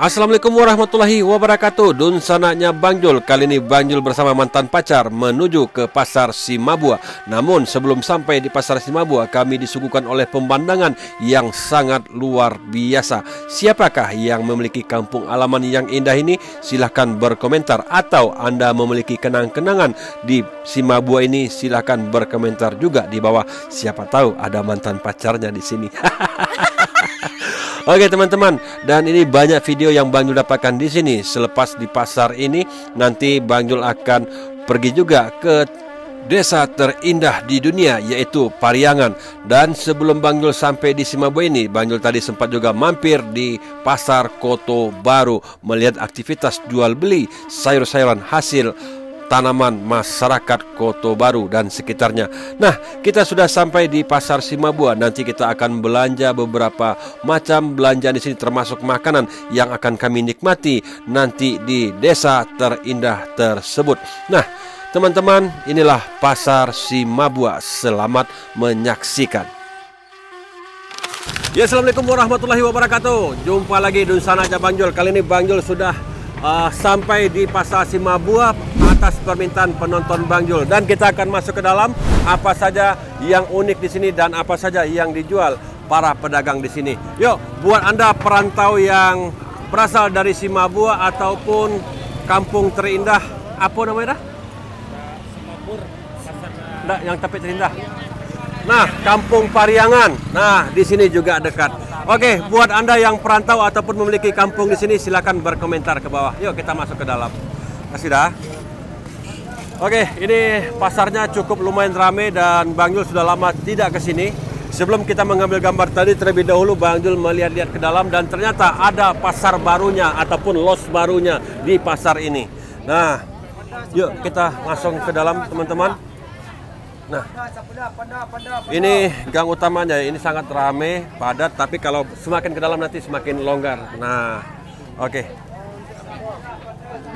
Assalamualaikum warahmatullahi wabarakatuh. Dun sanaknya Bang Jul. Kali ini Bang Jul bersama mantan pacar menuju ke Pasar Cimabua. Namun sebelum sampai di Pasar Cimabua, kami disuguhkan oleh pemandangan yang sangat luar biasa. Siapakah yang memiliki kampung halaman yang indah ini? Silahkan berkomentar. Atau Anda memiliki kenang-kenangan di Cimabua ini? Silahkan berkomentar juga di bawah. Siapa tahu ada mantan pacarnya di sini. Oke teman-teman, dan ini banyak video yang Bang Jul dapatkan di sini. Selepas di pasar ini, nanti Bang Jul akan pergi juga ke desa terindah di dunia, yaitu Pariangan. Dan sebelum Bang Jul sampai di Cimabua ini, Bang Jul tadi sempat juga mampir di Pasar Kota Baru, melihat aktivitas jual beli sayur-sayuran hasil tanaman masyarakat Kota Baru dan sekitarnya. Nah, kita sudah sampai di Pasar Cimabua. Nanti kita akan belanja beberapa macam belanjaan di sini, termasuk makanan yang akan kami nikmati nanti di desa terindah tersebut. Nah, teman-teman, inilah Pasar Cimabua. Selamat menyaksikan. Ya, assalamualaikum warahmatullahi wabarakatuh. Jumpa lagi Dun Sanaknya Bang Jul. Kali ini Bang Jul sudah sampai di Pasar Cimabua atas permintaan penonton Bang Jul, dan kita akan masuk ke dalam. Apa saja yang unik di sini dan apa saja yang dijual para pedagang di sini. Yuk, buat Anda perantau yang berasal dari Cimabua ataupun kampung terindah, apa namanya dah? Cimabur, pasar yang tapi terindah. Nah, Kampung Pariangan. Nah, di sini juga dekat. Oke, buat Anda yang perantau ataupun memiliki kampung di sini, silakan berkomentar ke bawah. Yuk kita masuk ke dalam. Kasih dah. Oke, ini pasarnya cukup lumayan ramai dan Bang Jul sudah lama tidak ke sini. Sebelum kita mengambil gambar tadi, terlebih dahulu Bang Jul melihat-lihat ke dalam dan ternyata ada pasar barunya ataupun los barunya di pasar ini. Nah, yuk kita langsung ke dalam teman-teman. Nah, ini gang utamanya, ini sangat ramai, padat, tapi kalau semakin ke dalam nanti semakin longgar. Nah, oke.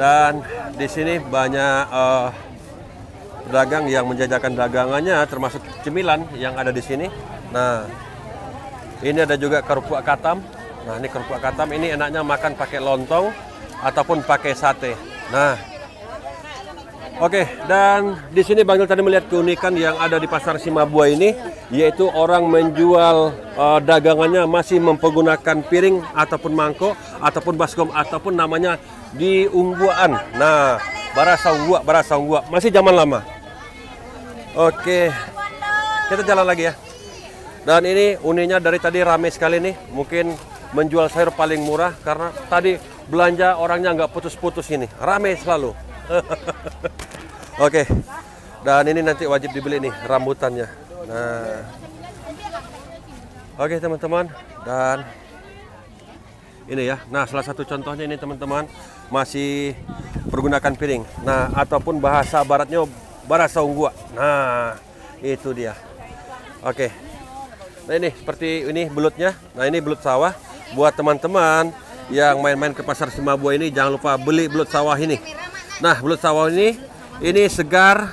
Dan di sini banyak pedagang yang menjajakan dagangannya, termasuk cemilan yang ada di sini. Nah, ini ada juga kerupuk katam. Nah, ini kerupuk katam, ini enaknya makan pakai lontong ataupun pakai sate. Nah, oke, dan di sini Bang Jul tadi melihat keunikan yang ada di Pasar Cimabua ini, yaitu orang menjual dagangannya masih mempergunakan piring ataupun mangkok ataupun baskom ataupun namanya di ungguan. Nah, barasa unggua masih zaman lama. Oke, kita jalan lagi ya. Dan ini uniknya dari tadi ramai sekali nih, mungkin menjual sayur paling murah karena tadi belanja orangnya nggak putus-putus ini, ramai selalu. Oke, dan ini nanti wajib dibeli nih rambutannya. Nah, oke teman-teman, dan ini ya. Nah, salah satu contohnya ini teman-teman masih pergunakan piring. Nah, ataupun bahasa baratnya barasa unggua. Nah, itu dia. Oke. Nah, ini seperti ini belutnya. Nah, ini belut sawah. Buat teman-teman yang main-main ke Pasar Cimabua ini, jangan lupa beli belut sawah ini. Nah, belut sawah ini segar,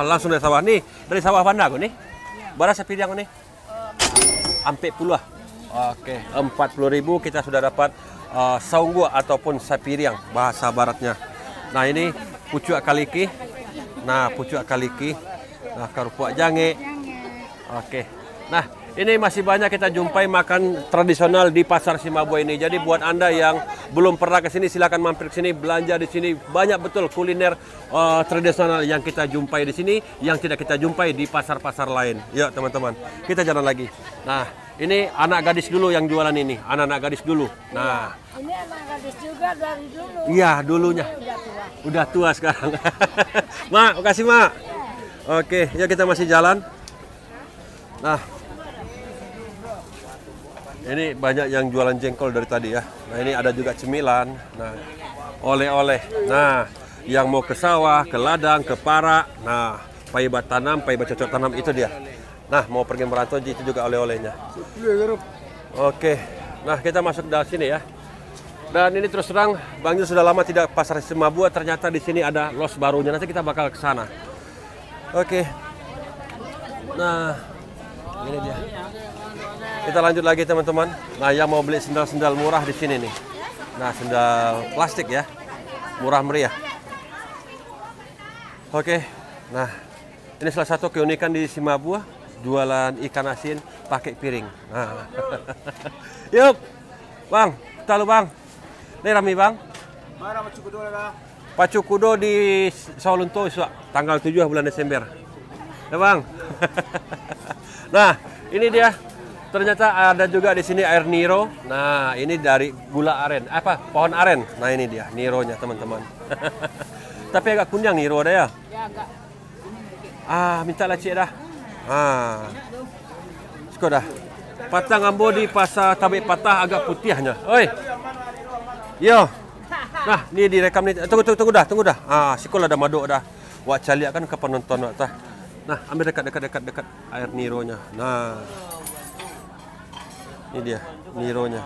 langsung dari sawah. Nih, dari sawah mana aku nih? Barasa piring nih. Ampe puluh. Oke, 40.000 kita sudah dapat saunggua ataupun sapiriang bahasa baratnya. Nah, ini pucuk kaliki. Nah, pucuk kaliki. Nah, kerupuk jange. Oke. Nah, ini masih banyak kita jumpai makan tradisional di Pasar Cimabua ini. Jadi buat Anda yang belum pernah ke sini, silakan mampir ke sini, belanja di sini. Banyak betul kuliner tradisional yang kita jumpai di sini, yang tidak kita jumpai di pasar-pasar lain. Ya, teman-teman, kita jalan lagi. Nah, ini anak gadis dulu yang jualan ini, anak-anak gadis dulu. Nah, ini anak gadis juga dari dulu. Iya, dulunya. Udah tua sekarang. Mak, makasih Mak. Oke, ya kita masih jalan. Nah, ini banyak yang jualan jengkol dari tadi ya. Nah, ini ada juga cemilan. Nah, oleh-oleh. Nah, yang mau ke sawah, ke ladang, ke parak. Nah, paibat tanam, paibat cocok tanam itu dia. Nah, mau pergi merantau itu juga oleh-olehnya. Oke. Nah, kita masuk dari sini ya. Dan ini terus terang Bang Jul sudah lama tidak Pasar Cimabua, ternyata di sini ada los barunya. Nanti kita bakal ke sana. Oke. Nah, ini dia. Kita lanjut lagi teman-teman. Nah, yang mau beli sendal-sendal murah di sini nih. Nah, sendal plastik ya. Murah meriah. Oke. Nah, ini salah satu keunikan di Cimabua, jualan ikan asin pakai piring. Nah. Yuk. Bang, tahu Bang. Ini rame Bang. Mana Pacu Kudo lah? Pacu Kudo di Sawalunto tanggal 7 bulan Desember. Ya Bang. Nah, ini dia. Ternyata ada juga di sini air Niro. Nah, ini dari gula aren. Pohon aren. Nah, ini dia Nironya, teman-teman. Tapi agak kunyang Niro ada ya? Ya agak. Minta lah cik dah. Suka dah. Patang ambo di pasar Tabik Patah agak putihnya. Oi. Yo. Nah, ni direkam ni. Tunggu dah. Sekolah dah maduk dah. Wak caliak kan ke penonton wak tah. Nah, ambil dekat air Nironya. Nah. Ini dia Nironya.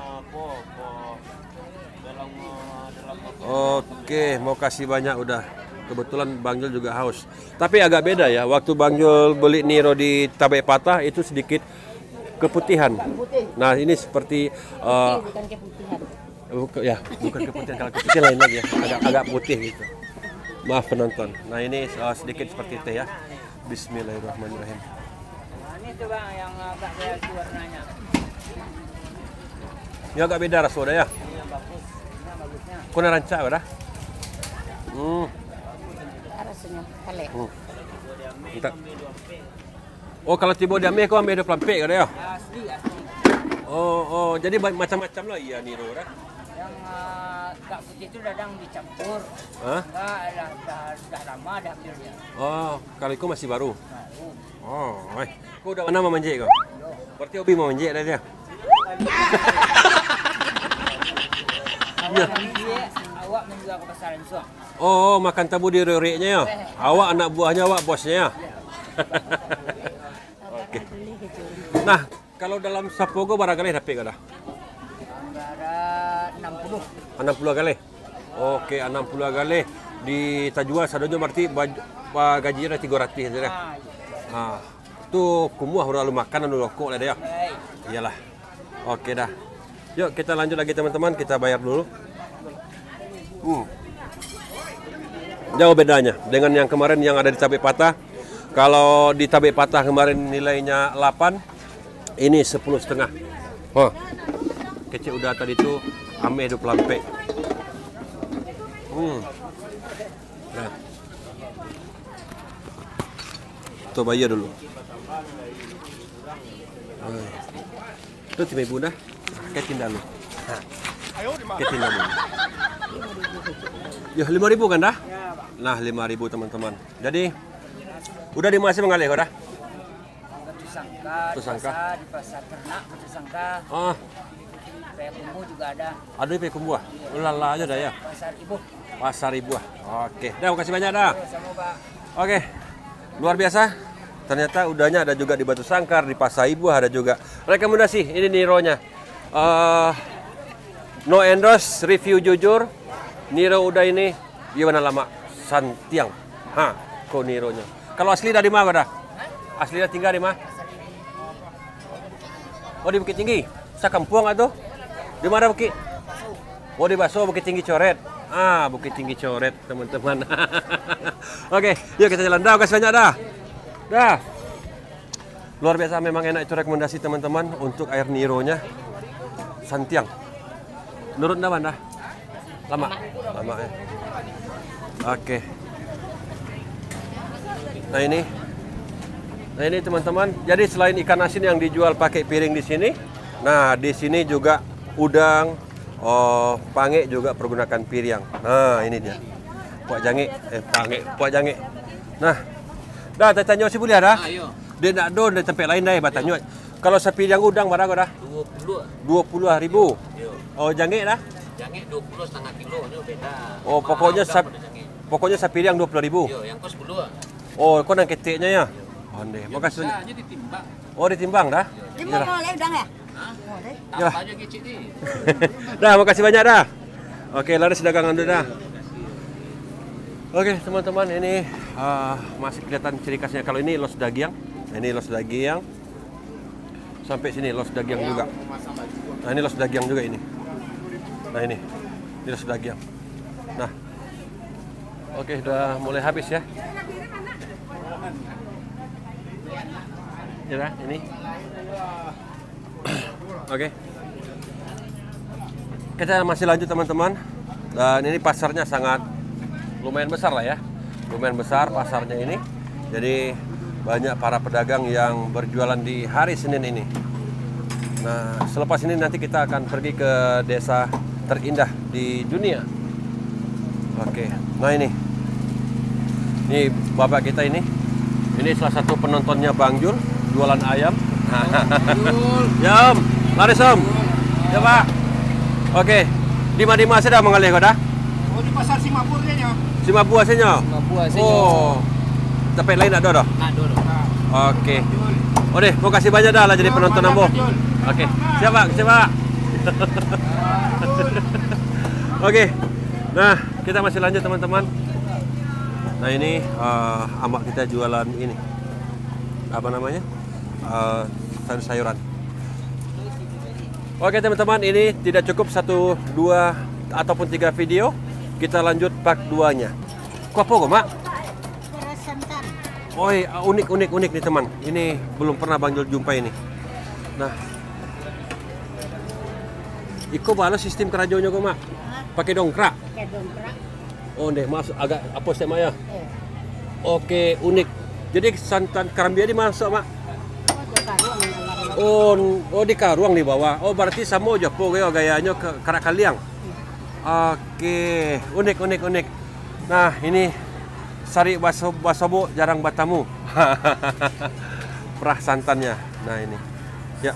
Oke, mau kasih banyak udah. Kebetulan Bang Jul juga haus. Tapi agak beda ya. Waktu Bang Jul beli Niro di Tabik Patah itu sedikit keputihan. Nah, ini seperti Bukan keputihan. bukan keputihan. Kalau keputihan lain lagi ya. Agak putih gitu. Maaf penonton. Nah, ini sedikit seperti teh ya. Bismillahirrahmanirrahim. Ini tuh Bang yang agak saya warnanya. Ini agak beda rasanya ya. Ini yang bagus. Ini yang bagusnya. Kuna rancak dah. Rasanya kale. Entah. Oh, kalau tiba di Amir kau ambil 20 pek ke ya? Asli. Oh, jadi macam-macam lah iya Niro dah. Yang tak putih itu dadang dicampur. Hah? Dah lama dah ambilnya. Oh, kalau kau masih baru. Baru. Oh, kau udah mana memanjik kau? Berarti hobi memanjik dah dia. Awak menjual ke pasar Insua. Oh, makan tabu di roriknya ya? Awak anak buahnya, awak bosnya ya? Oke. Nah, kalau dalam Sapogo berapa kali dapat kau dah? Ada 60. 60 kali? Oke, 60 kali. Di Tajua sadonya berarti gajinya 300 saja. Tu kumuah udah lu makan dan rokok lah dia. Iyalah. Oke dah. Yuk kita lanjut lagi teman-teman, kita bayar dulu. Jauh bedanya dengan yang kemarin yang ada di Tabik Patah. Kalau di Tabik Patah kemarin nilainya 8, ini 10,5. Oh, kecil udah tadi itu ame 20 lampe. Nah. Tuh bayar dulu. Itu tim ibu dah. Ketin dah lu. Ketin dah lu. Ya 5.000 kan dah? Nah 5.000 teman-teman. Jadi udah dimasih mengalir kau dah? Batu sangka di pasar ternak, batu sangka. Oh, Payakumbu juga ada. ada di Payakumbu. Ulala aja dah ya. Pasar Ibu. Pasar Ibu. Oke, dah makasih banyak dah. Sama Pak. Oke, luar biasa. Ternyata udahnya ada juga di Batu Sangkar, di Pasar Ibu ada juga. Rekomendasi, ini Nironya. No endorse, review jujur. Niro udah ini, gimana lama? Santiang. Kok Nironya. Kalau asli dari mana dah? Asli tinggal di mana? Oh di Bukit Tinggi. Sakampung atau? Di mana Bukit? Oh di Baso, Bukit Tinggi Coret. Bukit Tinggi Coret teman-teman. Oke, yuk kita jalan. Dah, kasih banyak dah. Dah. Luar biasa memang enak itu rekomendasi teman-teman untuk air Nironya. Santiang. Nurut dah mana? Lama ya. Oke. Nah ini teman-teman. Jadi selain ikan asin yang dijual pakai piring di sini, nah di sini juga udang, pange juga pergunakan piring. Nah ini dia. Puak jange. Nah, dah tanya si boleh dah. Dia nak don di tempat lain dah batanya. Kalau sapi yang udang berapa dah? 20.000. Oh jange dah? Jange 20 setengah kilo beda. Oh pokoknya sapi yang 20.000. Yo, yang kos 10. Oh, kau nang keteknya ya? Pandai. Makasih. Hanya ditimbang. Oh, ditimbang dah? Timbang boleh udang ya? Ya. Apa aja kecil ni? Dah, makasih banyak dah. Oke, laris dagangan dulu dah. Oke, teman-teman, ini masih kelihatan ciri khasnya. Kalau ini los dagiang. Nah, ini los dagiang. Sampai sini los dagiang juga. Nah, ini los dagiang juga ini. Nah, ini. Dia sudah giam. Nah, oke, sudah mulai habis ya. Ya, ini. Oke. Kita masih lanjut teman-teman. Dan ini pasarnya sangat lumayan besar lah ya. Lumayan besar pasarnya ini. Jadi banyak para pedagang yang berjualan di hari Senin ini. Nah, selepas ini nanti kita akan pergi ke desa terindah di dunia. Oke, nah ini bapak kita ini salah satu penontonnya Bang Jul, jualan ayam. Yam, laris om. Ya pak. Oke, di mana sudah mengalih kau dah? Oh, di pasar Simapur nya. Simapur asinyo. Oh, tapi lain ada dah. Aduh. Oke. Oh deh, mau kasih banyak dah lah jadi penonton ambo. Oke, siapa? Oke, nah kita masih lanjut teman-teman. Nah ini amak kita jualan ini, apa namanya, sayur-sayuran. Oke teman-teman, ini tidak cukup 1, 2 ataupun 3 video. Kita lanjut part 2-nya. Kok apa kok mak? Beras santan. Oh unik nih teman. Ini belum pernah Bang Jul jumpa ini. Nah, iko balas sistem kerajonya kok mak? Pakai dongkrak. Kayak dongkrak. Oh deh, masuk agak apa sih mak ya? Eh, Oke, unik. Jadi santan karambia dimasuk mak? oh, ada karuang yang lain. Oh di karuang di bawah. Oh berarti sama aja po gayanya kerak kaliang. Oke, unik. Nah ini sari basobo jarang batamu. Perah santannya. Nah ini, ya.